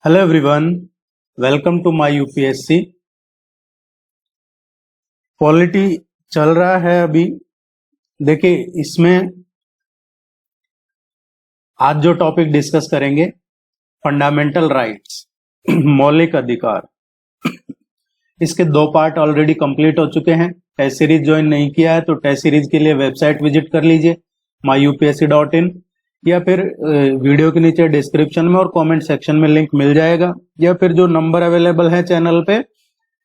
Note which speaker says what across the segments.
Speaker 1: Hello everyone, welcome to my UPSC. Polity चल रहा है अभी। देखिए, इसमें आज जो टॉपिक डिस्कस करेंगे, फंडामेंटल राइट्स, मौलिक अधिकार। इसके 2 पार्ट ऑलरेडी कंप्लीट हो चुके हैं। टेस्ट सीरीज ज्वाइन नहीं किया है तो टेस्ट सीरीज के लिए वेबसाइट विजिट कर लीजिए myupsc.in, या फिर वीडियो के नीचे डिस्क्रिप्शन में और कमेंट सेक्शन में लिंक मिल जाएगा, या फिर जो नंबर अवेलेबल है चैनल पे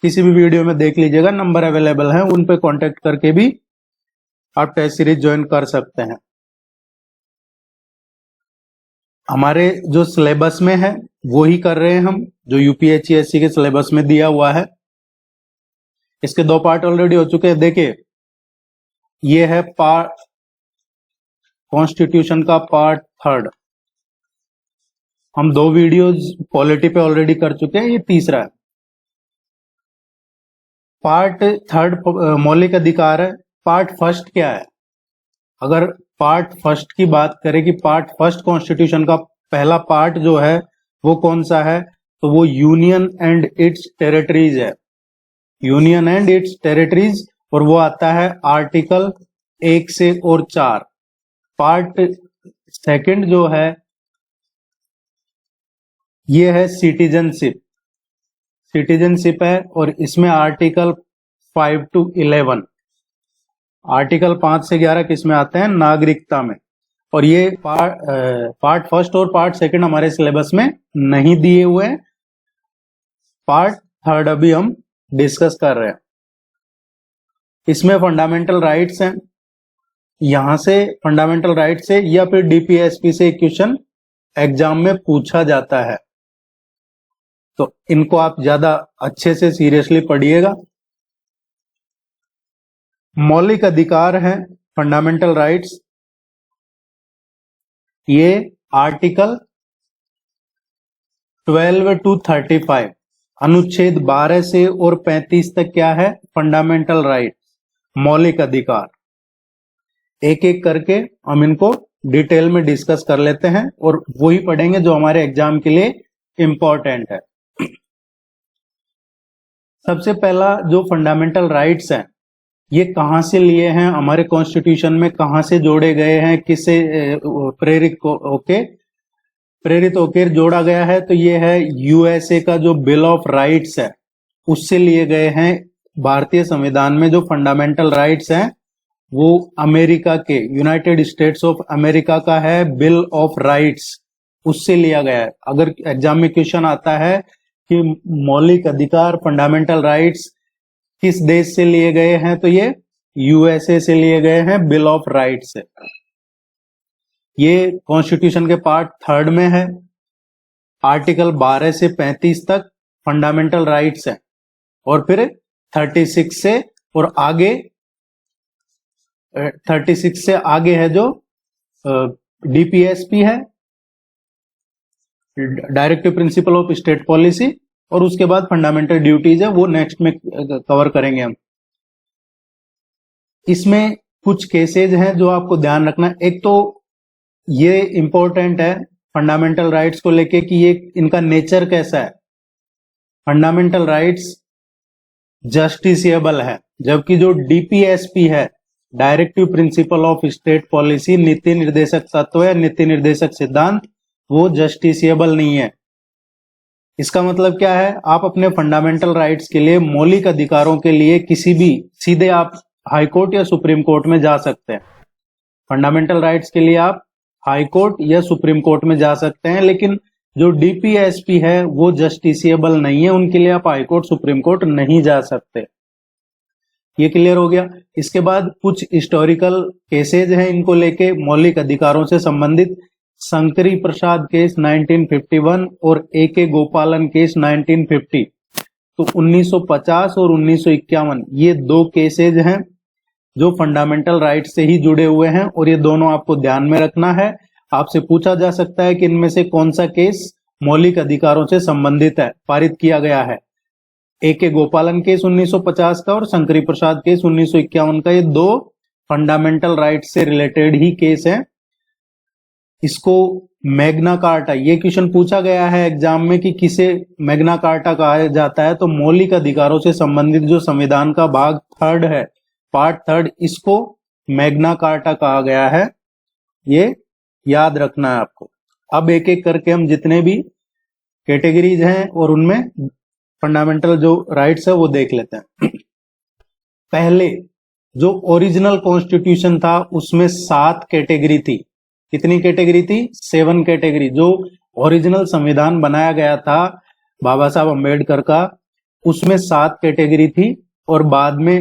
Speaker 1: किसी भी वीडियो में देख लीजिएगा, नंबर अवेलेबल है, उन पे कांटेक्ट करके भी आप टेस्ट सीरीज ज्वाइन कर सकते हैं। हमारे जो सिलेबस में है वो ही कर रहे हैं हम, जो यूपीएससी के सिलेबस में दिया हुआ है। इसके 2 पार्ट ऑलरेडी हो चुके हैं। देखिए, ये है पार्ट कॉन्स्टिट्यूशन का पार्ट 3। हम 2 वीडियोज पॉलिटी पे ऑलरेडी कर चुके हैं, ये तीसरा है। पार्ट 3 मौलिक अधिकार है। पार्ट 1 क्या है? अगर पार्ट 1 की बात करें कि पार्ट 1 कॉन्स्टिट्यूशन का पहला पार्ट जो है वो कौन सा है, तो वो यूनियन एंड इट्स टेरिटरीज है। यूनियन एंड इट्स टेरिटरीज, और वो आता है आर्टिकल 1 से और 4। पार्ट 2 जो है ये है सिटीजनशिप। सिटीजनशिप है, और इसमें आर्टिकल 5 to 11, आर्टिकल 5 से 11 किस में आते हैं? नागरिकता में। और ये पार्ट 1 और पार्ट 2 हमारे सिलेबस में नहीं दिए हुए हैं। पार्ट 3 अभी हम डिस्कस कर रहे हैं। इसमें फंडामेंटल राइट्स हैं। यहां से फंडामेंटल राइट से या फिर डीपीएसपी से क्वेश्चन एग्जाम में पूछा जाता है, तो इनको आप ज्यादा अच्छे से सीरियसली पढ़िएगा। मौलिक अधिकार हैं फंडामेंटल राइट्स। ये आर्टिकल 12 to 35, अनुच्छेद 12 से और 35 तक क्या है? फंडामेंटल राइट, मौलिक अधिकार। एक एक करके हम इनको डिटेल में डिस्कस कर लेते हैं और वही पढ़ेंगे जो हमारे एग्जाम के लिए इंपॉर्टेंट है। सबसे पहला जो फंडामेंटल राइट्स हैं, ये कहां से लिए हैं? हमारे कॉन्स्टिट्यूशन में कहां से जोड़े गए हैं? किससे प्रेरित होकर जोड़ा गया है? तो ये है यूएसए का जो बिल ऑफ राइट्स है, उससे लिए गए हैं। भारतीय संविधान में जो फंडामेंटल राइट्स हैं वो अमेरिका के, यूनाइटेड स्टेट्स ऑफ अमेरिका का है बिल ऑफ राइट्स, उससे लिया गया है। अगर एग्जाम में क्वेश्चन आता है कि मौलिक अधिकार फंडामेंटल राइट्स किस देश से लिए गए हैं, तो ये यूएसए से लिए गए हैं, बिल ऑफ राइट्स से। ये कॉन्स्टिट्यूशन के पार्ट 3 में है। आर्टिकल 12 से 35 तक फंडामेंटल राइट्स है, और फिर 36 से और आगे 36 से आगे है जो डीपीएसपी है, directive principle of state policy, और उसके बाद फंडामेंटल ड्यूटीज है, वो नेक्स्ट में कवर करेंगे हम। इसमें कुछ केसेज हैं जो आपको ध्यान रखना है। एक तो ये इंपॉर्टेंट है फंडामेंटल राइट्स को लेके कि ये इनका नेचर कैसा है। फंडामेंटल राइट्स जस्टिसिएबल है, जबकि जो डीपीएसपी है, directive principle of state policy, नीति निर्देशक तत्व है, नीति निर्देशक सिद्धांत, वो जस्टिसिएबल नहीं है। इसका मतलब क्या है? आप अपने फंडामेंटल राइट्स के लिए, मौलिक अधिकारों के लिए किसी भी, सीधे आप हाई कोर्ट या सुप्रीम कोर्ट में जा सकते हैं। फंडामेंटल राइट्स के लिए आप हाई कोर्ट या सुप्रीम कोर्ट में जा सकते हैं, लेकिन जो डीपीएसपी है वो जस्टिसिएबल नहीं है, उनके लिए आप हाई कोर्ट सुप्रीम कोर्ट नहीं जा सकते। ये क्लियर हो गया। इसके बाद कुछ हिस्टोरिकल केसेज हैं इनको लेके, मौलिक अधिकारों से संबंधित। शंकरी प्रसाद केस 1951 और ए.के. गोपालन केस 1950। तो 1950 और 1951 ये 2 केसेज हैं जो फंडामेंटल राइट से ही जुड़े हुए हैं, और ये दोनों आपको ध्यान में रखना है। आपसे पूछा जा सकता है कि इनमें से कौन सा केस मौलिक अधिकारों से संबंधित है, पारित किया गया है। ए.के. गोपालन केस 1950 का और शंकरी प्रसाद केस 1951 का, ये 2 फंडामेंटल राइट से रिलेटेड ही केस हैं। इसको मैग्ना कार्टा, ये क्वेश्चन पूछा गया है एग्जाम में कि किसे मैग्ना कार्टा कहा जाता है, तो मौलिक अधिकारों से संबंधित जो संविधान का भाग थर्ड है, पार्ट थर्ड, इसको मैग्ना कार्टा कहा गया है। ये याद रखना है आपको। अब एक एक करके हम जितने भी कैटेगरीज हैं और उनमें फंडामेंटल जो राइट्स है वो देख लेते हैं। पहले जो ओरिजिनल कॉन्स्टिट्यूशन था उसमें 7 कैटेगरी थी। कितनी कैटेगरी थी? 7 कैटेगरी। जो ओरिजिनल संविधान बनाया गया था बाबा साहब अम्बेडकर का, उसमें 7 कैटेगरी थी। और बाद में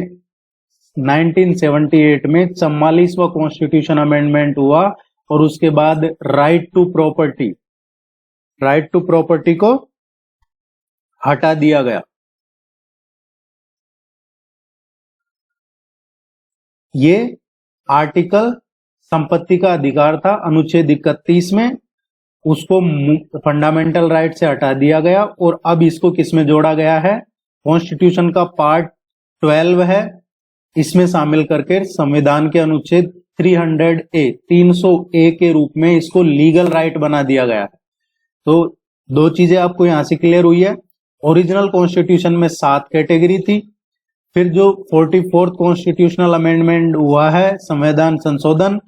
Speaker 1: 1978 में 44वां कॉन्स्टिट्यूशन अमेंडमेंट हुआ और उसके बाद राइट टू प्रॉपर्टी को हटा दिया गया। ये आर्टिकल संपत्ति का अधिकार था अनुच्छेद 31 में, उसको फंडामेंटल राइट से हटा दिया गया और अब इसको किसमें जोड़ा गया है? कॉन्स्टिट्यूशन का पार्ट 12 है, इसमें शामिल करके संविधान के अनुच्छेद 300A के रूप में इसको लीगल राइट बना दिया गया है। तो 2 चीजें आपको यहां से क्लियर हुई है। ओरिजिनल कॉन्स्टिट्यूशन में 7 कैटेगरी थी, फिर जो 44th कॉन्स्टिट्यूशनल अमेंडमेंट हुआ है, संविधान संशोधन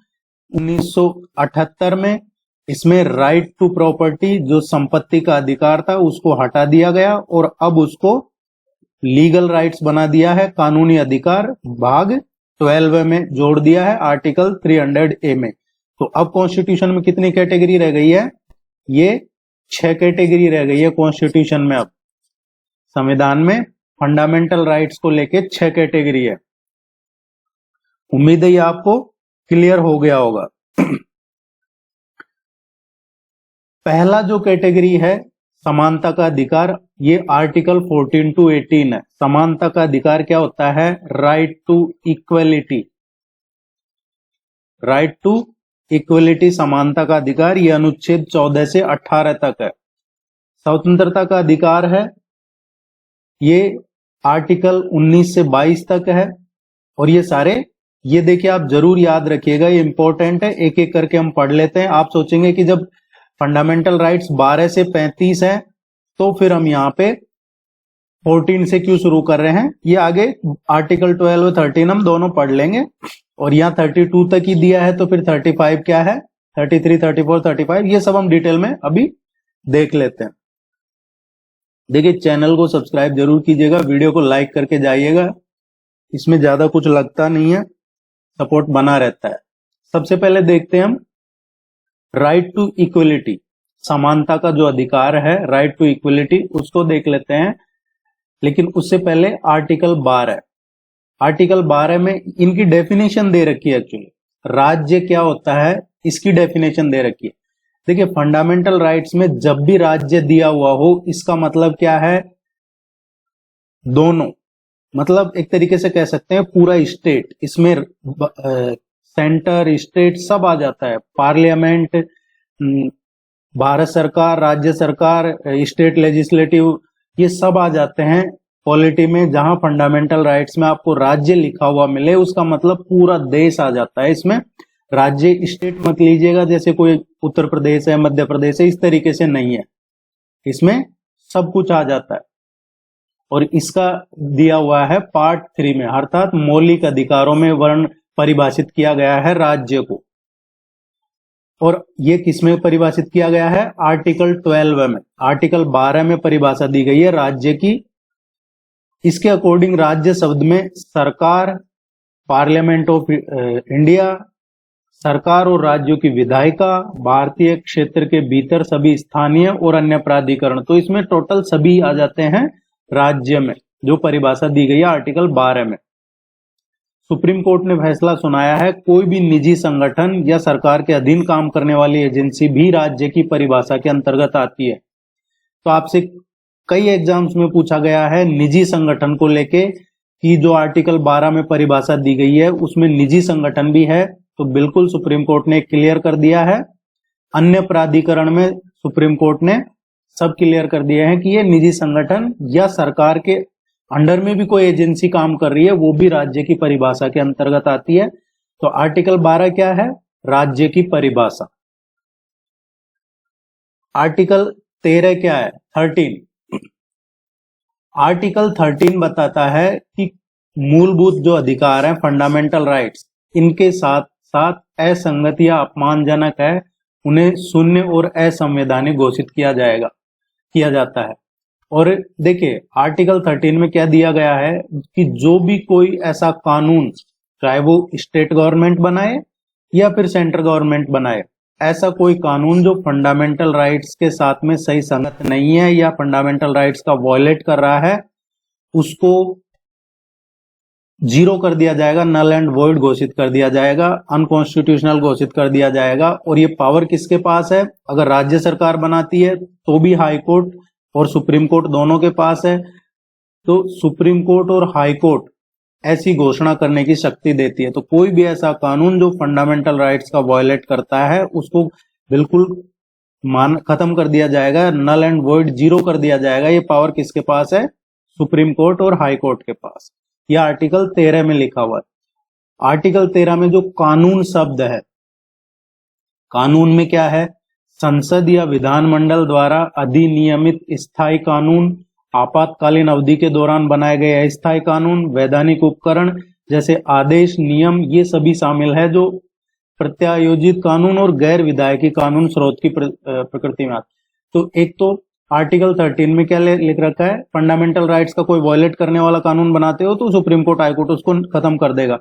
Speaker 1: 1978 में, इसमें राइट टू प्रॉपर्टी जो संपत्ति का अधिकार था उसको हटा दिया गया और अब उसको लीगल राइट्स बना दिया है, कानूनी अधिकार भाग 12 में जोड़ दिया है आर्टिकल 300A में। तो अब कॉन्स्टिट्यूशन में कितनी कैटेगरी रह गई है? ये 6 कैटेगरी रह गई है कॉन्स्टिट्यूशन में। अब संविधान में फंडामेंटल राइट्स को लेके 6 कैटेगरी है। उम्मीद है ये आपको क्लियर हो गया होगा। पहला जो कैटेगरी है समानता का अधिकार, ये आर्टिकल 14 to 18 है। समानता का अधिकार क्या होता है? राइट टू इक्वलिटी, समानता का अधिकार, ये अनुच्छेद 14 से 18 तक है। स्वतंत्रता का अधिकार है, ये आर्टिकल 19 से 22 तक है। और ये सारे, ये देखिए आप जरूर याद रखिएगा, ये इंपॉर्टेंट है, एक एक करके हम पढ़ लेते हैं। आप सोचेंगे कि जब फंडामेंटल राइट्स 12 से 35 है तो फिर हम यहाँ पे 14 से क्यों शुरू कर रहे हैं? ये आगे आर्टिकल 12 और 13 हम दोनों पढ़ लेंगे। और यहाँ 32 तक ही दिया है, तो फिर 35 क्या है, 33, 34, 35, ये सब हम डिटेल में अभी देख लेते हैं। देखिए चैनल को सब्सक्राइब जरूर कीजिएगा, वीडियो को लाइक करके जाइएगा, इसमें ज्यादा कुछ लगता नहीं है, सपोर्ट बना रहता है। सबसे पहले देखते हैं हम राइट टू इक्वलिटी, समानता का जो अधिकार है, राइट टू इक्वलिटी, उसको देख लेते हैं। लेकिन उससे पहले आर्टिकल 12, आर्टिकल 12 में इनकी डेफिनेशन दे रखी है। एक्चुअली राज्य क्या होता है इसकी डेफिनेशन दे रखी है। देखिए फंडामेंटल राइट्स में जब भी राज्य दिया हुआ हो, इसका मतलब क्या है? दोनों, मतलब एक तरीके से कह सकते हैं पूरा स्टेट, इसमें सेंटर, स्टेट सब आ जाता है। पार्लियामेंट, भारत सरकार, राज्य सरकार, स्टेट लेजिस्लेटिव, ये सब आ जाते हैं पॉलिटी में। जहां फंडामेंटल राइट्स में आपको राज्य लिखा हुआ मिले, उसका मतलब पूरा देश आ जाता है इसमें। राज्य स्टेट मत लीजिएगा, जैसे कोई उत्तर प्रदेश है, मध्य प्रदेश है, इस तरीके से नहीं है, इसमें सब कुछ आ जाता है। और इसका दिया हुआ है पार्ट 3 में, अर्थात मौलिक अधिकारों में वर्ण परिभाषित किया गया है राज्य को। और ये किसमें परिभाषित किया गया है? आर्टिकल 12 में। आर्टिकल 12 में परिभाषा दी गई है राज्य की। इसके अकॉर्डिंग राज्य शब्द में सरकार, पार्लियामेंट ऑफ इंडिया, सरकार और राज्यों की विधायिका, भारतीय क्षेत्र के भीतर सभी स्थानीय और अन्य प्राधिकरण, तो इसमें टोटल सभी आ जाते हैं राज्य में, जो परिभाषा दी गई है आर्टिकल 12 में। सुप्रीम कोर्ट ने फैसला सुनाया है, कोई भी निजी संगठन या सरकार के अधीन काम करने वाली एजेंसी भी राज्य की परिभाषा के अंतर्गत आती है। तो आपसे कई एग्जाम्स में पूछा गया है निजी संगठन को लेके कि जो आर्टिकल 12 में परिभाषा दी गई है उसमें निजी संगठन भी है, तो बिल्कुल सुप्रीम कोर्ट ने क्लियर कर दिया है। अन्य प्राधिकरण में सुप्रीम कोर्ट ने सब क्लियर कर दिया है कि ये निजी संगठन या सरकार के अंडर में भी कोई एजेंसी काम कर रही है, वो भी राज्य की परिभाषा के अंतर्गत आती है। तो आर्टिकल 12 क्या है? राज्य की परिभाषा। आर्टिकल 13 क्या है? 13। आर्टिकल 13 बताता है कि मूलभूत जो अधिकार हैं, फंडामेंटल राइट्स, इनके साथ साथ असंगत या अपमानजनक है, उन्हें शून्य और असंवैधानिक घोषित किया जाता है। और देखिए आर्टिकल 13 में क्या दिया गया है कि जो भी कोई ऐसा कानून, चाहे वो स्टेट गवर्नमेंट बनाए या फिर सेंट्रल गवर्नमेंट बनाए, ऐसा कोई कानून जो फंडामेंटल राइट्स के साथ में सही संगत नहीं है या फंडामेंटल राइट्स का वॉयलेट कर रहा है, उसको जीरो कर दिया जाएगा, नल एंड वॉइड घोषित कर दिया जाएगा, अनकॉन्स्टिट्यूशनल घोषित कर दिया जाएगा। और ये पावर किसके पास है? अगर राज्य सरकार बनाती है तो भी हाई कोर्ट और सुप्रीम कोर्ट दोनों के पास है। तो सुप्रीम कोर्ट और हाई कोर्ट ऐसी घोषणा करने की शक्ति देती है। तो कोई भी ऐसा कानून जो फंडामेंटल राइट्स का वॉयलेट करता है, उसको बिल्कुल खत्म कर दिया जाएगा, नल एंड वॉइड जीरो कर दिया जाएगा। ये पावर किसके पास है? सुप्रीम कोर्ट और हाई कोर्ट के पास। यह आर्टिकल 13 में लिखा हुआ है। आर्टिकल 13 में जो कानून शब्द है, कानून में क्या है? संसद या विधानमंडल द्वारा अधिनियमित स्थायी कानून, आपातकालीन अवधि के दौरान बनाए गए अस्थायी कानून, वैधानिक उपकरण जैसे आदेश, नियम, ये सभी शामिल है जो प्रत्यायोजित कानून और गैर विधायकी कानून स्रोत की प्रकृति में आते। तो एक तो आर्टिकल 13 में क्या लिख रखा है? फंडामेंटल राइट्स का कोई वॉयलेट करने वाला कानून बनाते हो तो सुप्रीम कोर्ट, हाई कोर्ट उसको खत्म कर देगा।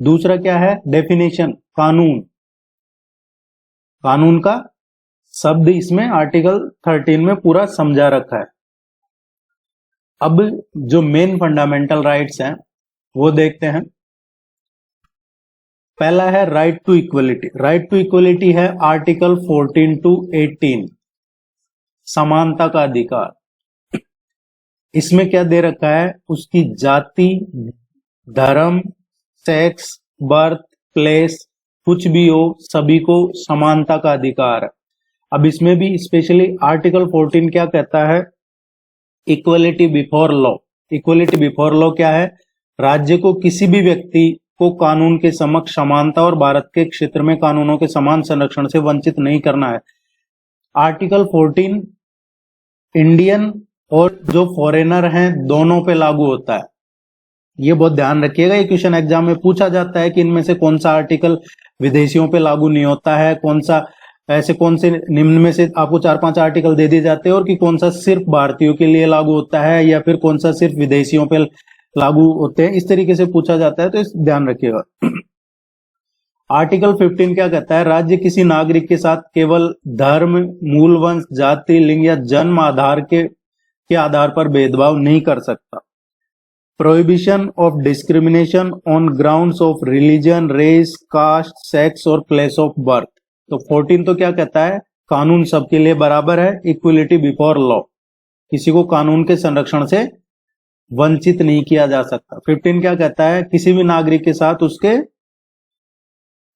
Speaker 1: दूसरा क्या है? डेफिनेशन, कानून, कानून का शब्द इसमें आर्टिकल 13 में पूरा समझा रखा है। अब जो मेन फंडामेंटल राइट्स हैं वो देखते हैं। पहला है right to equality. Right to equality है आर्टिकल 14 to 18, समानता का अधिकार। इसमें क्या दे रखा है? उसकी जाति, धर्म, सेक्स, बर्थ प्लेस, कुछ भी हो, सभी को समानता का अधिकार है। अब इसमें भी स्पेशली आर्टिकल 14 क्या कहता है? Equality before law. Equality before law क्या है? राज्य को किसी भी व्यक्ति को कानून के समक्ष समानता और भारत के क्षेत्र में कानूनों के समान संरक्षण से वंचित नहीं करना है। आर्टिकल 14 इंडियन और जो फॉरेनर हैं दोनों पे लागू होता है। ये बहुत ध्यान रखिएगा, ये क्वेश्चन एग्जाम में पूछा जाता है कि इनमें से कौन सा आर्टिकल विदेशियों पे लागू नहीं होता है, कौन सा, ऐसे कौन से निम्न में से आपको 4-5 आर्टिकल दे दिए जाते हैं और कि कौन सा सिर्फ भारतीयों के लिए लागू होता है या फिर कौन सा सिर्फ विदेशियों पे लागू होते हैं, इस तरीके से पूछा जाता है, तो इस ध्यान रखिएगा। आर्टिकल 15 क्या कहता है? राज्य किसी नागरिक के साथ केवल धर्म, मूल वंश, जाति, लिंग या जन्म आधार के आधार पर भेदभाव नहीं कर सकता। Prohibition of discrimination on grounds of religion, race, caste, sex और प्लेस ऑफ बर्थ। तो 14 तो क्या कहता है? कानून सबके लिए बराबर है, इक्वलिटी बिफोर लॉ, किसी को कानून के संरक्षण से वंचित नहीं किया जा सकता। 15 क्या कहता है? किसी भी नागरिक के साथ उसके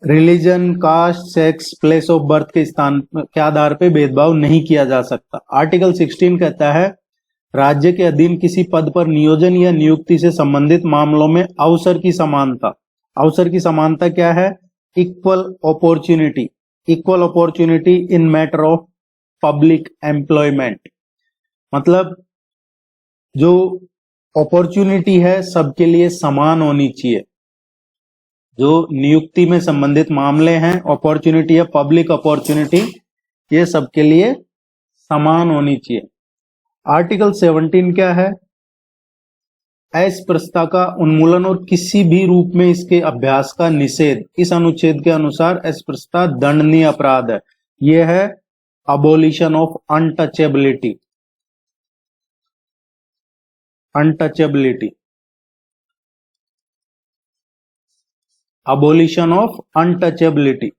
Speaker 1: religion, caste, sex, place of birth के स्थान के आधार पर भेदभाव नहीं किया जा सकता। आर्टिकल 16 कहता है राज्य के अधीन किसी पद पर नियोजन या नियुक्ति से संबंधित मामलों में अवसर की समानता। अवसर की समानता क्या है? Equal opportunity, equal opportunity in matter of public employment. मतलब जो अपॉर्चुनिटी है सबके लिए समान होनी चाहिए। जो नियुक्ति में संबंधित मामले हैं, अपॉर्चुनिटी या पब्लिक अपॉर्चुनिटी, ये सबके लिए समान होनी चाहिए। आर्टिकल 17 क्या है? अस्पृश्यता का उन्मूलन और किसी भी रूप में इसके अभ्यास का निषेध। इस अनुच्छेद के अनुसार अस्पृश्यता दंडनीय अपराध है। यह है abolition of untouchability. Untouchability, abolition of untouchability,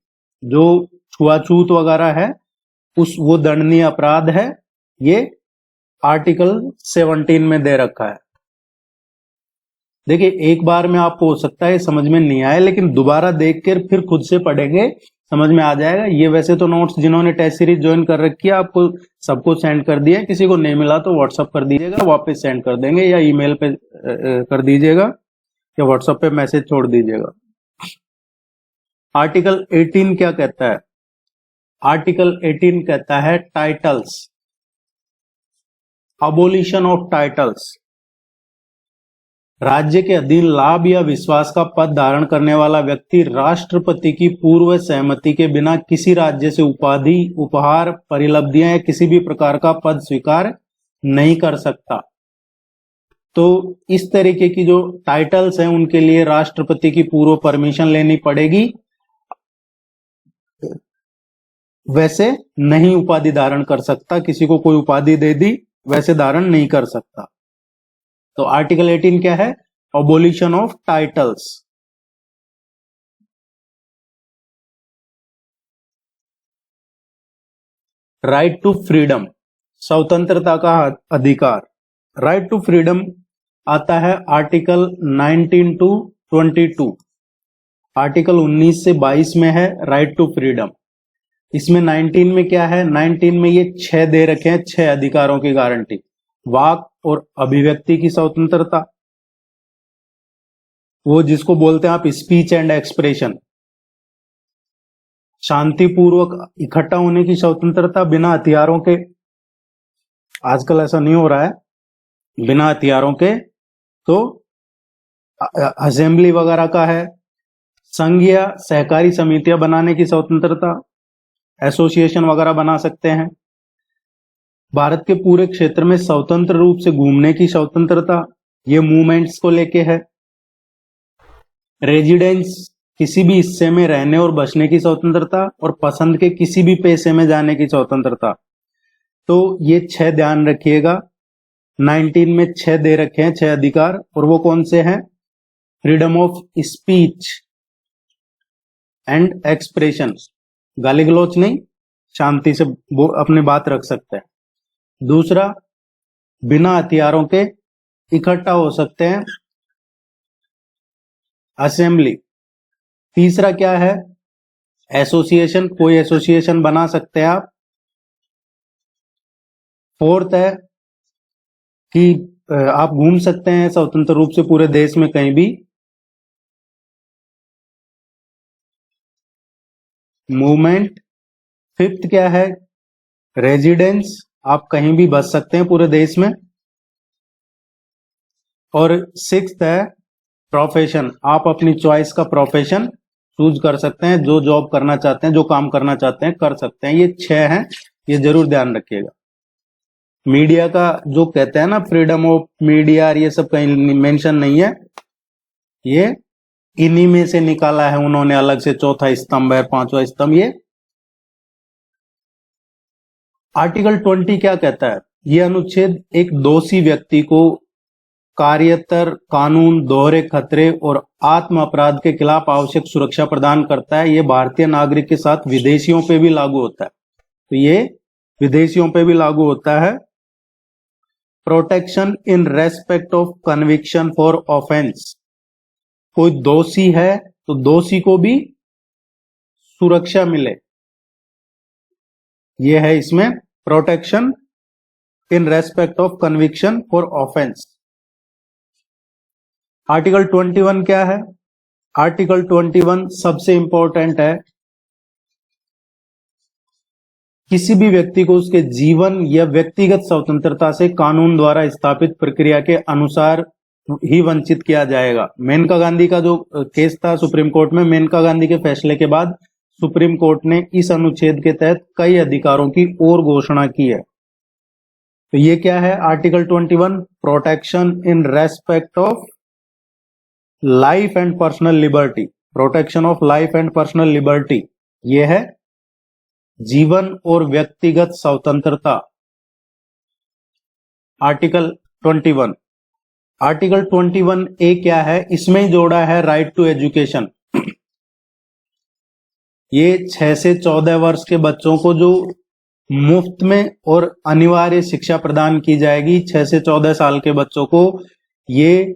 Speaker 1: जो छुआछूत वगैरह है वो दंडनीय अपराध है। ये आर्टिकल 17 में दे रखा है। देखिए एक बार में आपको हो सकता है समझ में नहीं आए, लेकिन दोबारा देखकर फिर खुद से पढ़ेंगे, समझ में आ जाएगा। ये वैसे तो नोट्स जिन्होंने टेस्ट सीरीज ज्वाइन कर रखी है आपको सबको सेंड कर दिया, किसी को नहीं मिला तो व्हाट्सअप कर दीजिएगा, वापस सेंड कर देंगे, या ईमेल पे कर दीजिएगा या व्हाट्सएप पे मैसेज छोड़ दीजिएगा। आर्टिकल 18 क्या कहता है? आर्टिकल 18 कहता है टाइटल्स, अबोलिशन ऑफ टाइटल्स। राज्य के अधीन लाभ या विश्वास का पद धारण करने वाला व्यक्ति राष्ट्रपति की पूर्व सहमति के बिना किसी राज्य से उपाधि, उपहार, परिलब्धियां या किसी भी प्रकार का पद स्वीकार नहीं कर सकता। तो इस तरीके की जो टाइटल्स हैं उनके लिए राष्ट्रपति की पूर्व परमिशन लेनी पड़ेगी, वैसे नहीं उपाधि धारण कर सकता। किसी को कोई उपाधि दे दी वैसे धारण नहीं कर सकता। तो आर्टिकल 18 क्या है? Abolition of titles. Right to freedom, स्वतंत्रता का अधिकार। राइट टू फ्रीडम आता है आर्टिकल 19 टू 22। आर्टिकल 19 से 22 में है राइट टू फ्रीडम। इसमें 19 में क्या है? 19 में ये 6 दे रखे हैं, 6 अधिकारों की गारंटी। वाक और अभिव्यक्ति की स्वतंत्रता, वो जिसको बोलते हैं आप स्पीच एंड एक्सप्रेशन। शांतिपूर्वक इकट्ठा होने की स्वतंत्रता बिना हथियारों के, आजकल ऐसा नहीं हो रहा है, बिना हथियारों के, तो असेंबली वगैरह का है। संघ या सहकारी समितियां बनाने की स्वतंत्रता, एसोसिएशन वगैरह बना सकते हैं। भारत के पूरे क्षेत्र में स्वतंत्र रूप से घूमने की स्वतंत्रता, ये मूवमेंट्स को लेके है। रेजिडेंस, किसी भी हिस्से में रहने और बसने की स्वतंत्रता, और पसंद के किसी भी पेशे में जाने की स्वतंत्रता। तो ये 6 ध्यान रखिएगा। 19 में 6 दे रखे हैं, 6 अधिकार, और वो कौन से हैं? Freedom of speech and expression, गाली गलौच नहीं, शांति से अपनी बात रख सकते हैं। दूसरा, बिना हथियारों के इकट्ठा हो सकते हैं, असेंबली। तीसरा क्या है? एसोसिएशन, कोई एसोसिएशन बना सकते हैं आप। फोर्थ है कि आप घूम सकते हैं स्वतंत्र रूप से पूरे देश में कहीं भी। मूवमेंट। फिफ्थ क्या है? रेजिडेंस, आप कहीं भी बस सकते हैं पूरे देश में। और सिक्स्थ है प्रोफेशन, आप अपनी चॉइस का प्रोफेशन चूज कर सकते हैं, जो जॉब करना चाहते हैं, जो काम करना चाहते हैं कर सकते हैं। ये 6 हैं, ये जरूर ध्यान रखिएगा। मीडिया का जो कहते हैं ना, फ्रीडम ऑफ मीडिया, ये सब कहीं मेंशन नहीं है, ये इन्हीं में से निकाला है उन्होंने अलग से। चौथा स्तंभ है, 5वां स्तंभ ये। आर्टिकल 20 क्या कहता है? यह अनुच्छेद एक दोषी व्यक्ति को कार्यतर कानून, दोहरे खतरे और आत्म अपराध के खिलाफ आवश्यक सुरक्षा प्रदान करता है। यह भारतीय नागरिक के साथ विदेशियों पे भी लागू होता है। तो ये विदेशियों पे भी लागू होता है। Protection in respect of conviction for offence, कोई दोषी है तो दोषी को भी सुरक्षा मिले, यह है इसमें protection in respect of conviction for offence. Article 21 क्या है? आर्टिकल 21 सबसे इंपॉर्टेंट है। किसी भी व्यक्ति को उसके जीवन या व्यक्तिगत स्वतंत्रता से कानून द्वारा स्थापित प्रक्रिया के अनुसार ही वंचित किया जाएगा। मेनका गांधी का जो केस था सुप्रीम कोर्ट में, मेनका गांधी के फैसले के बाद सुप्रीम कोर्ट ने इस अनुच्छेद के तहत कई अधिकारों की और घोषणा की है। तो ये क्या है? Article 21, protection in respect of life and personal liberty, protection of life and personal liberty, ये है जीवन और व्यक्तिगत स्वतंत्रता। आर्टिकल 21। आर्टिकल 21A क्या है? इसमें ही जोड़ा है राइट टू एजुकेशन। ये 6 से 14 वर्ष के बच्चों को जो मुफ्त में और अनिवार्य शिक्षा प्रदान की जाएगी, 6 से 14 साल के बच्चों को, ये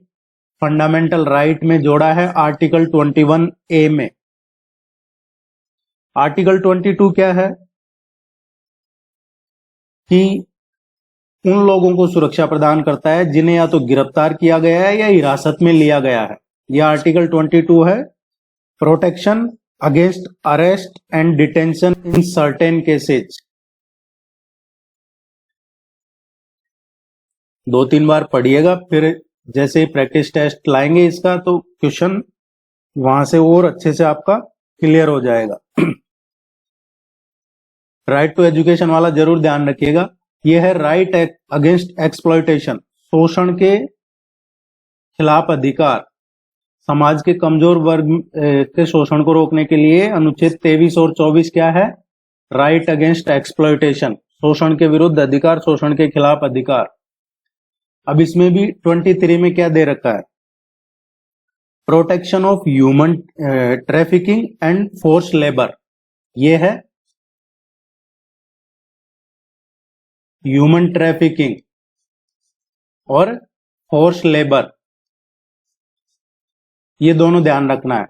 Speaker 1: फंडामेंटल राइट में जोड़ा है आर्टिकल 21A में। आर्टिकल 22 क्या है? कि उन लोगों को सुरक्षा प्रदान करता है जिन्हें या तो गिरफ्तार किया गया है या हिरासत में लिया गया है। यह आर्टिकल 22 है, protection against arrest and detention in certain cases. 2-3 बार पढ़िएगा, फिर जैसे ही प्रैक्टिस टेस्ट लाएंगे इसका तो क्वेश्चन वहां से और अच्छे से आपका क्लियर हो जाएगा। राइट टू एजुकेशन वाला जरूर ध्यान रखिएगा। यह है राइट अगेंस्ट एक्सप्लॉयटेशन, शोषण के खिलाफ अधिकार। समाज के कमजोर वर्ग के शोषण को रोकने के लिए अनुच्छेद 23 और 24 क्या है? राइट अगेंस्ट एक्सप्लॉयटेशन, शोषण के विरुद्ध अधिकार, शोषण के खिलाफ अधिकार। अब इसमें भी 23 में क्या दे रखा है? Protection of human trafficking and force labour. ये है ह्यूमन ट्रैफिकिंग और फोर्स लेबर, ये दोनों ध्यान रखना है।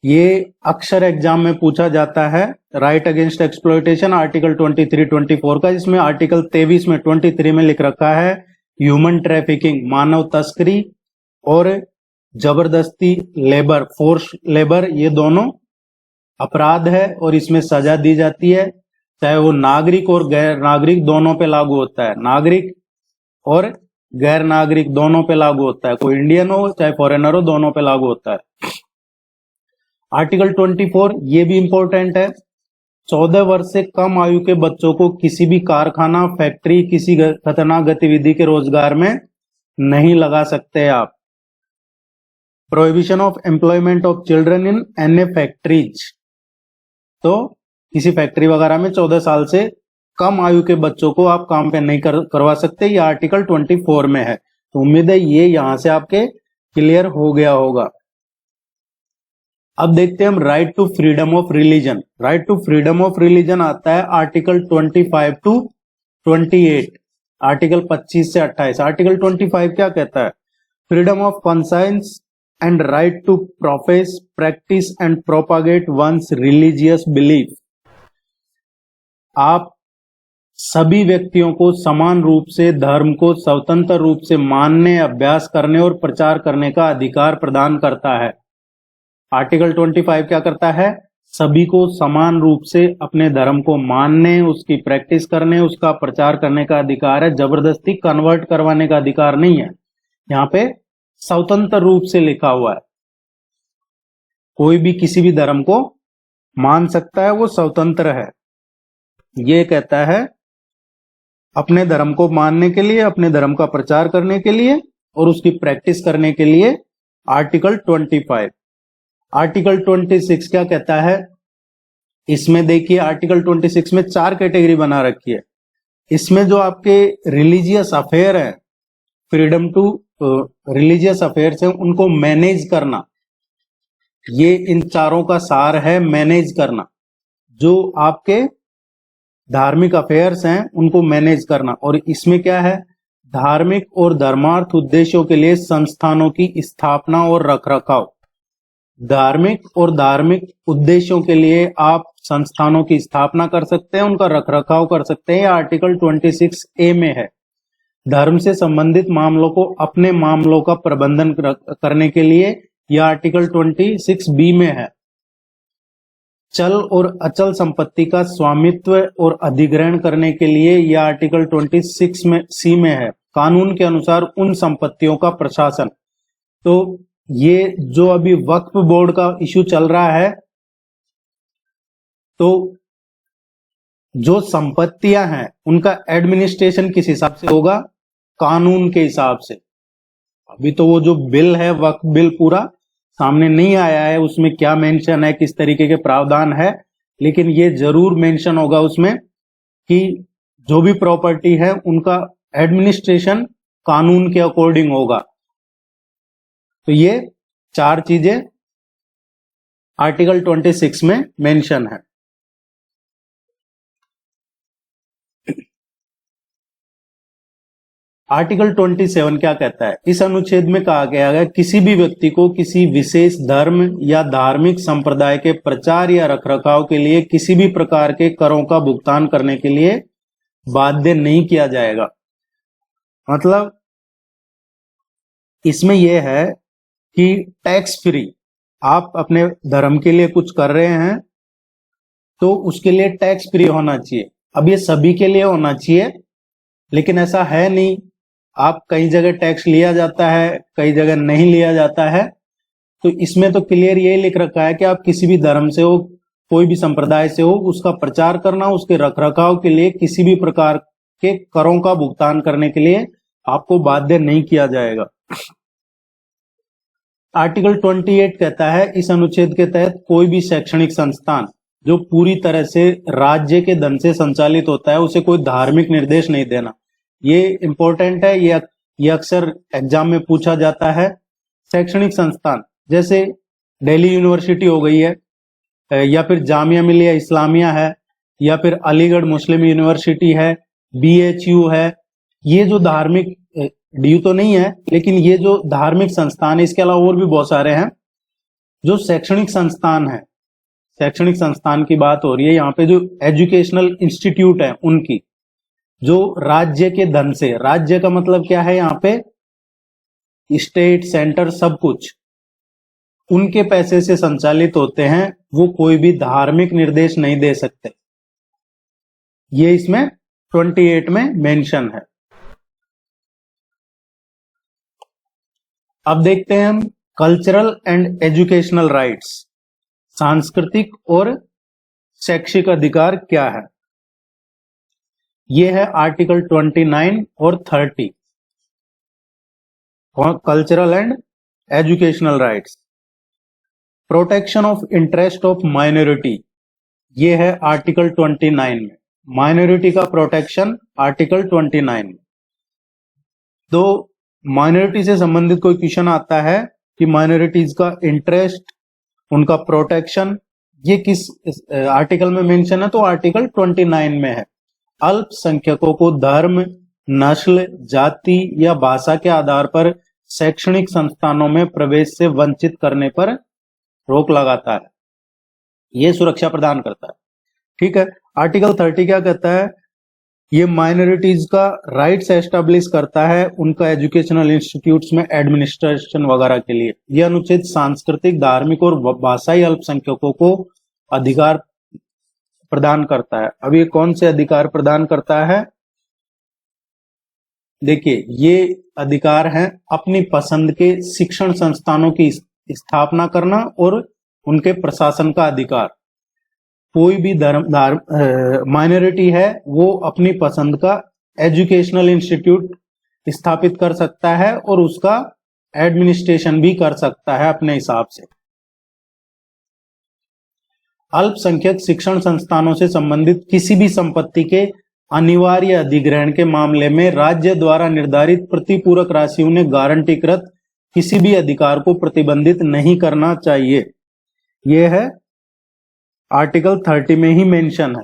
Speaker 1: ये अक्सर एग्जाम में पूछा जाता है। राइट अगेंस्ट एक्सप्लॉयटेशन आर्टिकल 23-24 का, जिसमें आर्टिकल 23 में 23 में लिख रखा है ह्यूमन ट्रैफिकिंग, मानव तस्करी और जबरदस्ती लेबर, फोर्स लेबर, ये दोनों अपराध है और इसमें सजा दी जाती है, चाहे वो नागरिक और गैर नागरिक दोनों पे लागू होता है। नागरिक और गैर नागरिक दोनों पे लागू होता है, कोई इंडियन हो चाहे फॉरेनर हो, दोनों पे लागू होता है। आर्टिकल 24 ये भी इंपॉर्टेंट है। 14 वर्ष से कम आयु के बच्चों को किसी भी कारखाना, फैक्ट्री, किसी खतरनाक गतिविधि के रोजगार में नहीं लगा सकते आप। Prohibition of employment of children in any factories, तो किसी फैक्ट्री वगैरह में 14 साल से कम आयु के बच्चों को आप काम पे नहीं करवा सकते, ये आर्टिकल 24 में है। तो उम्मीद है ये यहां से आपके क्लियर हो गया होगा। अब देखते हैं हम right to freedom of religion. Right to freedom of religion आता है आर्टिकल 25 to 28, आर्टिकल 25 से 28। आर्टिकल 25 क्या कहता है? Freedom of conscience and right to profess, practice and propagate one's religious belief. आप सभी व्यक्तियों को समान रूप से धर्म को स्वतंत्र रूप से मानने, अभ्यास करने और प्रचार करने का अधिकार प्रदान करता है। आर्टिकल 25 क्या करता है? सभी को समान रूप से अपने धर्म को मानने, उसकी प्रैक्टिस करने, उसका प्रचार करने का अधिकार है। जबरदस्ती कन्वर्ट करवाने का अधिकार नहीं है। यहाँ पे स्वतंत्र रूप से लिखा हुआ है, कोई भी किसी भी धर्म को मान सकता है, वो स्वतंत्र है। ये कहता है अपने धर्म को मानने के लिए, अपने धर्म का प्रचार करने के लिए और उसकी प्रैक्टिस करने के लिए आर्टिकल 25। आर्टिकल 26 क्या कहता है? इसमें देखिए आर्टिकल 26 में 4 कैटेगरी बना रखी है। इसमें जो आपके रिलीजियस अफेयर है, फ्रीडम टू रिलीजियस अफेयर्स है, उनको मैनेज करना, ये इन चारों का सार है, मैनेज करना। जो आपके धार्मिक अफेयर्स हैं उनको मैनेज करना। और इसमें क्या है? धार्मिक और धर्मार्थ उद्देश्यों के लिए संस्थानों की स्थापना और रखरखाव। धार्मिक और धार्मिक उद्देश्यों के लिए आप संस्थानों की स्थापना कर सकते हैं, उनका रखरखाव कर सकते हैं। आर्टिकल 26A में है। धर्म से संबंधित मामलों को अपने मामलों का प्रबंधन करने के लिए यह आर्टिकल 26B में है। चल और अचल संपत्ति का स्वामित्व और अधिग्रहण करने के लिए यह आर्टिकल 26C में है। कानून के अनुसार उन संपत्तियों का प्रशासन। तो ये जो अभी वक्फ बोर्ड का इश्यू चल रहा है, तो जो संपत्तियां हैं उनका एडमिनिस्ट्रेशन किस हिसाब से होगा? कानून के हिसाब से। अभी तो वो जो बिल है, वक्फ बिल, पूरा सामने नहीं आया है, उसमें क्या मेंशन है, किस तरीके के प्रावधान है, लेकिन ये जरूर मेंशन होगा उसमें कि जो भी प्रॉपर्टी है उनका एडमिनिस्ट्रेशन कानून के अकॉर्डिंग होगा। तो ये 4 चीजें आर्टिकल 26 में मेंशन है। आर्टिकल 27 क्या कहता है? इस अनुच्छेद में कहा गया है किसी भी व्यक्ति को किसी विशेष धर्म या धार्मिक संप्रदाय के प्रचार या रखरखाव के लिए किसी भी प्रकार के करों का भुगतान करने के लिए बाध्य नहीं किया जाएगा। मतलब इसमें यह है कि टैक्स फ्री आप अपने धर्म के लिए कुछ कर रहे हैं तो उसके लिए टैक्स फ्री होना चाहिए। अब ये सभी के लिए होना चाहिए, लेकिन ऐसा है नहीं। आप कई जगह टैक्स लिया जाता है, कई जगह नहीं लिया जाता है। तो इसमें तो क्लियर यही लिख रखा है कि आप किसी भी धर्म से हो, कोई भी संप्रदाय से हो, उसका प्रचार करना, उसके रखरखाव के लिए किसी भी प्रकार के करों का भुगतान करने के लिए आपको बाध्य नहीं किया जाएगा। आर्टिकल 28 कहता है इस अनुच्छेद के तहत कोई भी शैक्षणिक संस्थान जो पूरी तरह से राज्य के धन से संचालित होता है उसे कोई धार्मिक निर्देश नहीं देना। ये इंपॉर्टेंट है, ये अक्सर एग्जाम में पूछा जाता है। शैक्षणिक संस्थान जैसे दिल्ली यूनिवर्सिटी हो गई है, या फिर जामिया मिलिया इस्लामिया है, या फिर अलीगढ़ मुस्लिम यूनिवर्सिटी है, BHU है, ये जो धार्मिक, DU तो नहीं है, लेकिन ये जो धार्मिक संस्थान है, इसके अलावा और भी बहुत सारे हैं जो शैक्षणिक संस्थान है। शैक्षणिक संस्थान की बात हो रही है यहाँ पे, जो एजुकेशनल इंस्टीट्यूट है उनकी, जो राज्य के धन से, राज्य का मतलब क्या है यहाँ पे, स्टेट, सेंटर, सब कुछ, उनके पैसे से संचालित होते हैं, वो कोई भी धार्मिक निर्देश नहीं दे सकते। ये इसमें 28 में मेंशन है। अब देखते हैं हम कल्चरल एंड एजुकेशनल राइट्स, सांस्कृतिक और शैक्षिक अधिकार क्या है। ये है आर्टिकल 29 और 30, cultural and educational rights. Protection of interest of minority, ये है आर्टिकल 29 में, माइनॉरिटी का प्रोटेक्शन आर्टिकल 29 में। तो माइनॉरिटी से संबंधित कोई क्वेश्चन आता है कि माइनॉरिटीज का इंटरेस्ट, उनका प्रोटेक्शन, ये किस आर्टिकल में मेंशन है, तो आर्टिकल 29 में है। अल्पसंख्यकों को धर्म, नस्ल, जाति या भाषा के आधार पर शैक्षणिक संस्थानों में प्रवेश से वंचित करने पर रोक लगाता है, ये सुरक्षा प्रदान करता है। ठीक है। आर्टिकल 30 क्या कहता है, ये माइनॉरिटीज का राइट्स एस्टेब्लिश करता है उनका एजुकेशनल इंस्टीट्यूट्स में एडमिनिस्ट्रेशन वगैरह के लिए। यह अनुच्छेद सांस्कृतिक, धार्मिक और भाषाई अल्पसंख्यकों को अधिकार प्रदान करता है। अब ये कौन से अधिकार प्रदान करता है, देखिए ये अधिकार हैं अपनी पसंद के शिक्षण संस्थानों की स्थापना करना और उनके प्रशासन का अधिकार। कोई भी माइनॉरिटी है वो अपनी पसंद का एजुकेशनल इंस्टीट्यूट स्थापित कर सकता है और उसका एडमिनिस्ट्रेशन भी कर सकता है अपने हिसाब से। अल्पसंख्यक शिक्षण संस्थानों से संबंधित किसी भी संपत्ति के अनिवार्य अधिग्रहण के मामले में राज्य द्वारा निर्धारित प्रतिपूरक राशि उन्हें गारंटीकृत किसी भी अधिकार को प्रतिबंधित नहीं करना चाहिए। यह है आर्टिकल 30 में ही मेंशन है।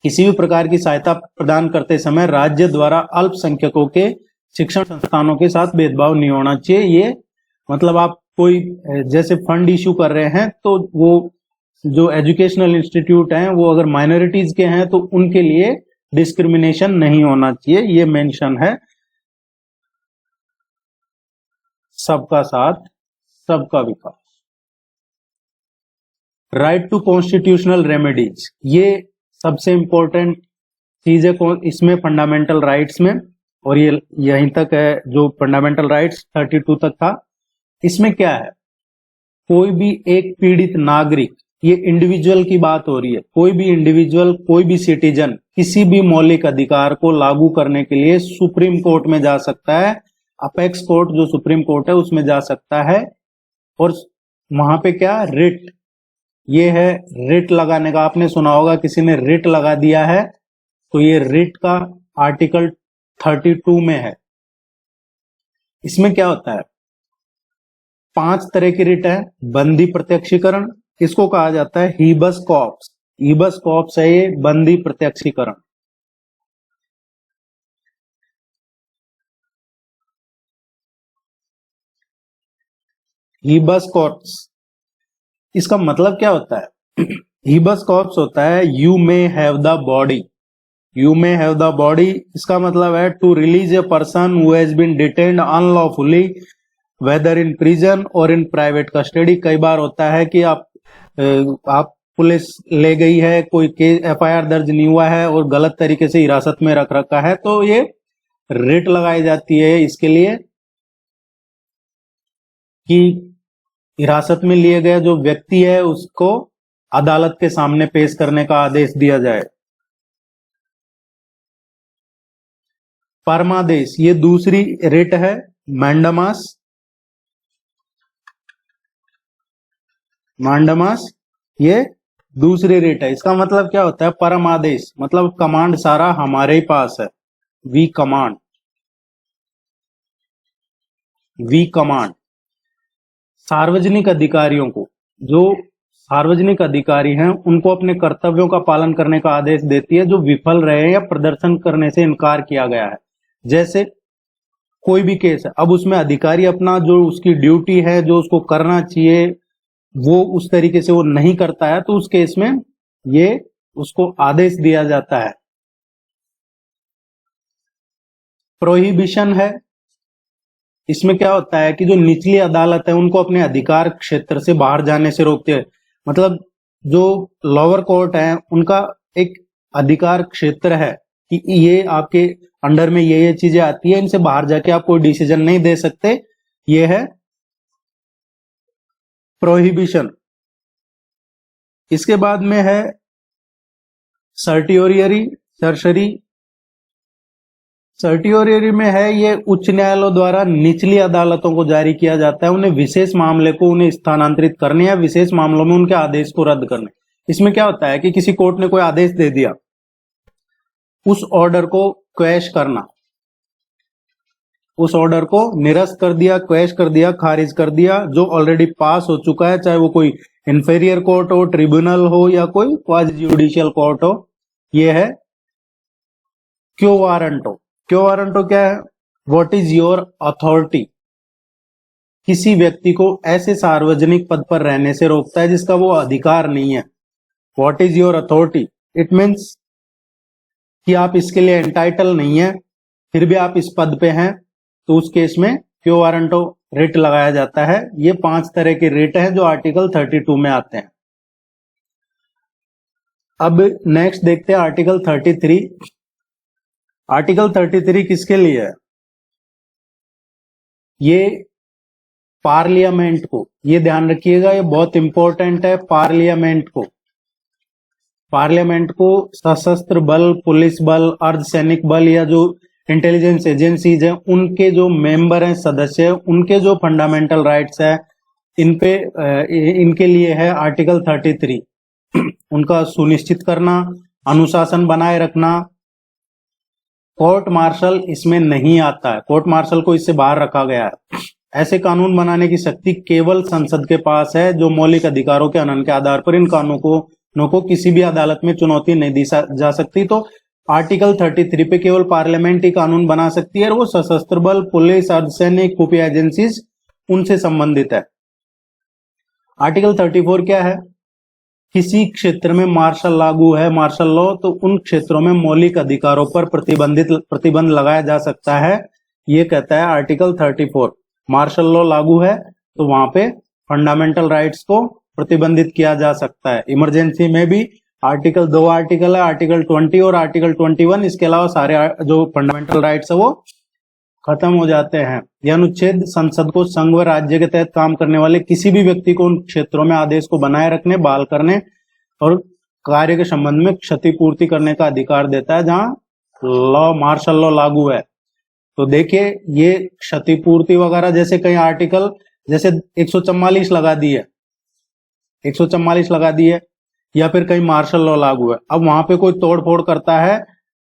Speaker 1: किसी भी प्रकार की सहायता प्रदान करते समय राज्य द्वारा अल्पसंख्यकों के शिक्षण संस्थानों के साथ भेदभाव नहीं होना चाहिए। ये मतलब आप कोई जैसे फंड इश्यू कर रहे हैं तो वो जो एजुकेशनल इंस्टीट्यूट हैं वो अगर माइनॉरिटीज के हैं तो उनके लिए डिस्क्रिमिनेशन नहीं होना चाहिए, ये मेंशन है। सबका साथ सबका विकास। राइट टू कॉन्स्टिट्यूशनल रेमेडीज, ये सबसे इंपॉर्टेंट चीज है इसमें फंडामेंटल राइट्स में, और ये यहीं तक है जो फंडामेंटल राइट्स 32 तक था। इसमें क्या है, कोई भी एक पीड़ित नागरिक, ये इंडिविजुअल की बात हो रही है, कोई भी इंडिविजुअल, कोई भी सिटीजन किसी भी मौलिक अधिकार को लागू करने के लिए सुप्रीम कोर्ट में जा सकता है। अपेक्स कोर्ट जो सुप्रीम कोर्ट है उसमें जा सकता है, और वहां पे क्या रिट, ये है रिट लगाने का। आपने सुना होगा किसी ने रिट लगा दिया है, तो ये रिट का आर्टिकल 32 में है। इसमें क्या होता है, 5 तरह की रिट है। बंदी प्रत्यक्षीकरण, इसको कहा जाता है हीबस कॉर्प्स। हीबस कॉर्प्स है ये बंदी प्रत्यक्षीकरण। हीबस कॉर्प्स, इसका मतलब क्या होता है, हीबस कॉर्प्स होता है you may have the body. You may have the body, इसका मतलब है to release a person who has been detained unlawfully whether in prison और इन प्राइवेट कस्टडी। कई बार होता है कि आप पुलिस ले गई है, कोई केस एफआईआर दर्ज नहीं हुआ है और गलत तरीके से हिरासत में रख रखा है, तो ये रिट लगाई जाती है इसके लिए कि हिरासत में लिए गए जो व्यक्ति है उसको अदालत के सामने पेश करने का आदेश दिया जाए। परमादेश, ये दूसरी रिट है। मैंडामास, मांडामास ये दूसरी रिट है। इसका मतलब क्या होता है? परम आदेश मतलब कमांड सारा हमारे ही पास है। We command, we command. सार्वजनिक अधिकारियों को, जो सार्वजनिक अधिकारी हैं, उनको अपने कर्तव्यों का पालन करने का आदेश देती है जो विफल रहे या प्रदर्शन करने से इनकार किया गया है। जैसे कोई भी केस है, अब उसमें अधिकारी अपना जो उसकी ड्यूटी है, जो उसको करना चाहिए, वो उस तरीके से वो नहीं करता है, तो उस केस में ये उसको आदेश दिया जाता है। प्रोहिबिशन है। इसमें क्या होता है कि जो निचली अदालत है उनको अपने अधिकार क्षेत्र से बाहर जाने से रोकते हैं। मतलब जो लोअर कोर्ट है उनका एक अधिकार क्षेत्र है कि ये आपके अंडर में ये चीजें आती है, इनसे बाहर जाके आप कोई डिसीजन नहीं दे सकते। ये है प्रोहिबिशन। इसके बाद में है सर्टियोरियरी, सरसरी। सर्टियोरियरी में है ये उच्च न्यायालयों द्वारा निचली अदालतों को जारी किया जाता है, उन्हें विशेष मामले को उन्हें स्थानांतरित करने या विशेष मामलों में उनके आदेश को रद्द करने। इसमें क्या होता है कि किसी कोर्ट ने कोई आदेश दे दिया, उस ऑर्डर को क्वैश करना, उस ऑर्डर को निरस्त कर दिया, क्वैश कर दिया, खारिज कर दिया, जो ऑलरेडी पास हो चुका है, चाहे वो कोई इंफीरियर कोर्ट हो, ट्रिब्यूनल हो या कोई क्वाजी जुडिशियल कोर्ट हो। ये है क्यो वारंटो। क्यो वारंटो क्या है? What is your authority? किसी व्यक्ति को ऐसे सार्वजनिक पद पर रहने से रोकता है जिसका वो अधिकार नहीं है। What is your authority? It means कि आप इसके लिए एंटाइटल नहीं है, फिर भी आप इस पद पे हैं, तो उस केस में क्यो वारंटो रिट लगाया जाता है। ये 5 तरह के रिट हैं जो आर्टिकल 32 में आते हैं। अब नेक्स्ट देखते हैं आर्टिकल 33। आर्टिकल 33 किसके लिए है? ये पार्लियामेंट को, ये ध्यान रखिएगा, ये बहुत इंपॉर्टेंट है। पार्लियामेंट को सशस्त्र बल, पुलिस बल, अर्धसैनिक बल या जो इंटेलिजेंस एजेंसीज हैं उनके जो मेंबर हैं, सदस्य हैं, उनके जो फंडामेंटल राइट्स है इनके लिए है आर्टिकल 33। उनका सुनिश्चित करना, अनुशासन बनाए रखना। कोर्ट मार्शल इसमें नहीं आता है, कोर्ट मार्शल को इससे बाहर रखा गया है। ऐसे कानून बनाने की शक्ति केवल संसद के पास है, जो मौलिक अधिकारों के हनन के आधार पर इन कानूनों को किसी भी अदालत में चुनौती नहीं दी जा सकती। तो आर्टिकल 33 पे केवल पार्लियामेंट ही कानून बना सकती है और वो सशस्त्र बल, पुलिस, अर्धसैनिक, खुफिया एजेंसीज उनसे संबंधित है। आर्टिकल 34 क्या है? किसी क्षेत्र में मार्शल लागू है, मार्शल लॉ, तो उन क्षेत्रों में मौलिक अधिकारों पर प्रतिबंध लगाया जा सकता है। ये कहता है आर्टिकल 34। मार्शल लॉ लागू है तो वहां पे फंडामेंटल राइट्स को प्रतिबंधित किया जा सकता है। इमरजेंसी में भी दो आर्टिकल है, आर्टिकल 20 और आर्टिकल 21। इसके अलावा सारे जो फंडामेंटल राइट्स है वो खत्म हो जाते हैं। यह अनुच्छेद संसद को संघ व राज्य के तहत काम करने वाले किसी भी व्यक्ति को उन क्षेत्रों में आदेश को बनाए रखने, बहाल करने और कार्य के संबंध में क्षतिपूर्ति करने का अधिकार देता है जहां मार्शल लॉ लागू है। तो देखिए ये क्षतिपूर्ति वगैरह जैसे कई आर्टिकल, जैसे 144 लगा दी है, 144 लगा दी है, या फिर कहीं मार्शल लॉ लागू है। अब वहां पे कोई तोड़ फोड़ करता है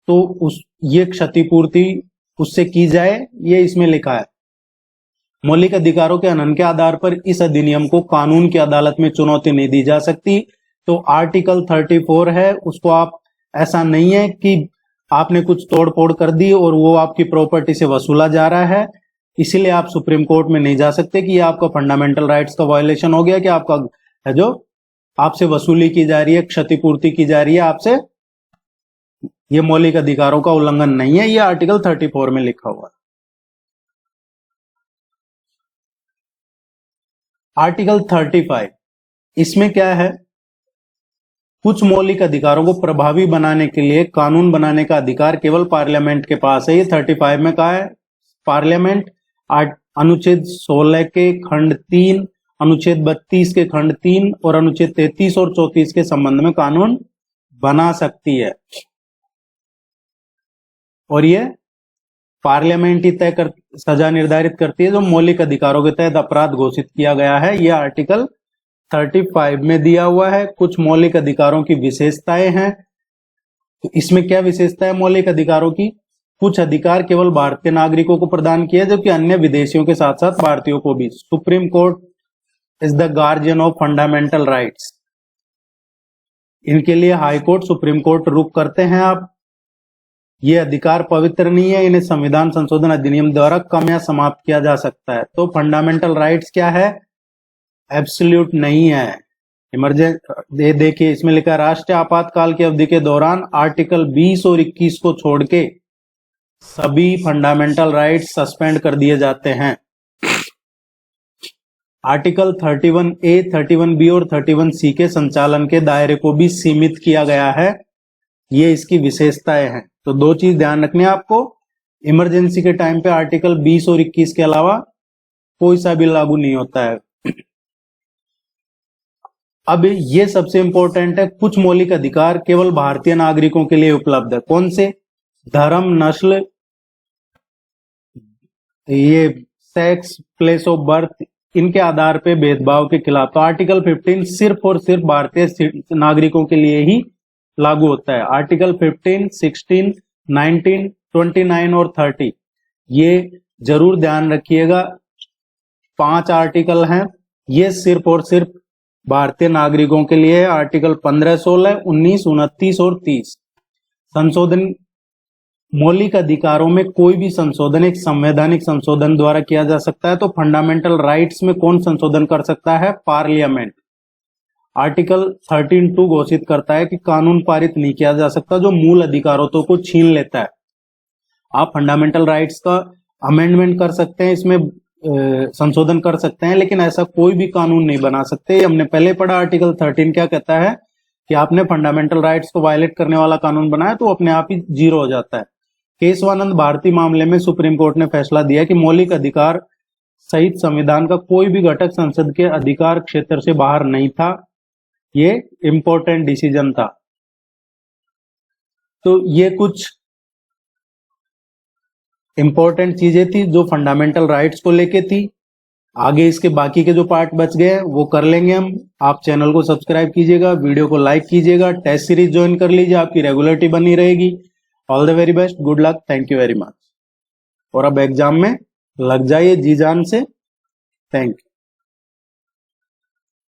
Speaker 1: तो ये क्षतिपूर्ति उससे की जाए, ये इसमें लिखा है। मौलिक अधिकारों के हनन के आधार पर इस अधिनियम को कानून की अदालत में चुनौती नहीं दी जा सकती। तो आर्टिकल 34 है, उसको आप ऐसा नहीं है कि आपने कुछ तोड़ फोड़ कर दी और वो आपकी प्रॉपर्टी से वसूला जा रहा है, इसीलिए आप सुप्रीम कोर्ट में नहीं जा सकते कि ये आपका फंडामेंटल राइट्स का वायलेशन हो गया, कि आपका जो आपसे वसूली की जा रही है, क्षतिपूर्ति की जा रही है आपसे, ये मौलिक अधिकारों का उल्लंघन नहीं है। ये आर्टिकल 34 में लिखा हुआ है। आर्टिकल 35, इसमें क्या है, कुछ मौलिक अधिकारों को प्रभावी बनाने के लिए कानून बनाने का अधिकार केवल पार्लियामेंट के पास है। ये 35 में कहा है, पार्लियामेंट अनुच्छेद 16 के खंड 3, अनुच्छेद 32 के खंड 3 और अनुच्छेद 33 और 34 के संबंध में कानून बना सकती है, और ये पार्लियामेंट ही सजा निर्धारित करती है जो मौलिक अधिकारों के तहत अपराध घोषित किया गया है। यह आर्टिकल 35 में दिया हुआ है। कुछ मौलिक अधिकारों की विशेषताएं हैं, तो इसमें क्या विशेषता है मौलिक अधिकारों की, कुछ अधिकार केवल भारतीय नागरिकों को प्रदान किए जबकि अन्य विदेशियों के साथ साथ भारतीयों को भी। Supreme court is the guardian of fundamental rights, इनके लिए हाई कोर्ट, सुप्रीम कोर्ट रुख करते हैं आप। ये अधिकार पवित्र नहीं है, इन्हें संविधान संशोधन अधिनियम द्वारा कम या समाप्त किया जा सकता है। तो फंडामेंटल राइट्स क्या है, एब्सोल्यूट नहीं है। इमरजेंसी देखिए इसमें लिखा है, राष्ट्रीय आपातकाल की अवधि के दौरान आर्टिकल 20 और 21 को छोड़ के सभी फंडामेंटल राइट्स सस्पेंड कर दिए जाते हैं। आर्टिकल 31A, 31B और 31C के संचालन के दायरे को भी सीमित किया गया है। ये इसकी विशेषताएं हैं। तो दो चीज ध्यान रखनी है आपको, इमरजेंसी के टाइम पे आर्टिकल 20 और 21 के अलावा कोई सा भी लागू नहीं होता है। अब ये सबसे इंपॉर्टेंट है, कुछ मौलिक अधिकार केवल भारतीय नागरिकों के लिए उपलब्ध है। कौन से, धर्म, नस्ल, ये सेक्स, प्लेस ऑफ बर्थ, इनके आधार पे भेदभाव के खिलाफ। तो आर्टिकल 15 सिर्फ और सिर्फ भारतीय नागरिकों के लिए ही लागू होता है। आर्टिकल 15, 16, 19, 29 और 30 ये जरूर ध्यान रखिएगा। 5 आर्टिकल हैं, ये सिर्फ और सिर्फ भारतीय नागरिकों के लिए है। आर्टिकल 15, 16, 19, 29 और 30। संशोधन, मौलिक अधिकारों में कोई भी संशोधन एक संवैधानिक संशोधन द्वारा किया जा सकता है। तो फंडामेंटल राइट्स में कौन संशोधन कर सकता है, पार्लियामेंट। आर्टिकल 13(2) घोषित करता है कि कानून पारित नहीं किया जा सकता जो मूल अधिकारों को छीन लेता है। आप फंडामेंटल राइट्स का अमेंडमेंट कर सकते हैं, इसमें संशोधन कर सकते हैं, लेकिन ऐसा कोई भी कानून नहीं बना सकते। हमने पहले पढ़ा आर्टिकल 13 क्या कहता है कि आपने फंडामेंटल राइट्स को वायलेट करने वाला कानून बनाया तो अपने आप ही जीरो हो जाता है। केशवानंद भारती मामले में सुप्रीम कोर्ट ने फैसला दिया कि मौलिक अधिकार सहित संविधान का कोई भी घटक संसद के अधिकार क्षेत्र से बाहर नहीं था। ये इंपॉर्टेंट डिसीजन था। तो ये कुछ इंपॉर्टेंट चीजें थी जो फंडामेंटल राइट्स को लेके थी। आगे इसके बाकी के जो पार्ट बच गए हैं वो कर लेंगे हम। आप चैनल को सब्सक्राइब कीजिएगा, वीडियो को लाइक कीजिएगा, टेस्ट सीरीज ज्वाइन कर लीजिए, आपकी रेगुलरिटी बनी रहेगी। All the very best, good luck, thank you very much. और अब एग्जाम में लग जाइए जी जान से। Thank you.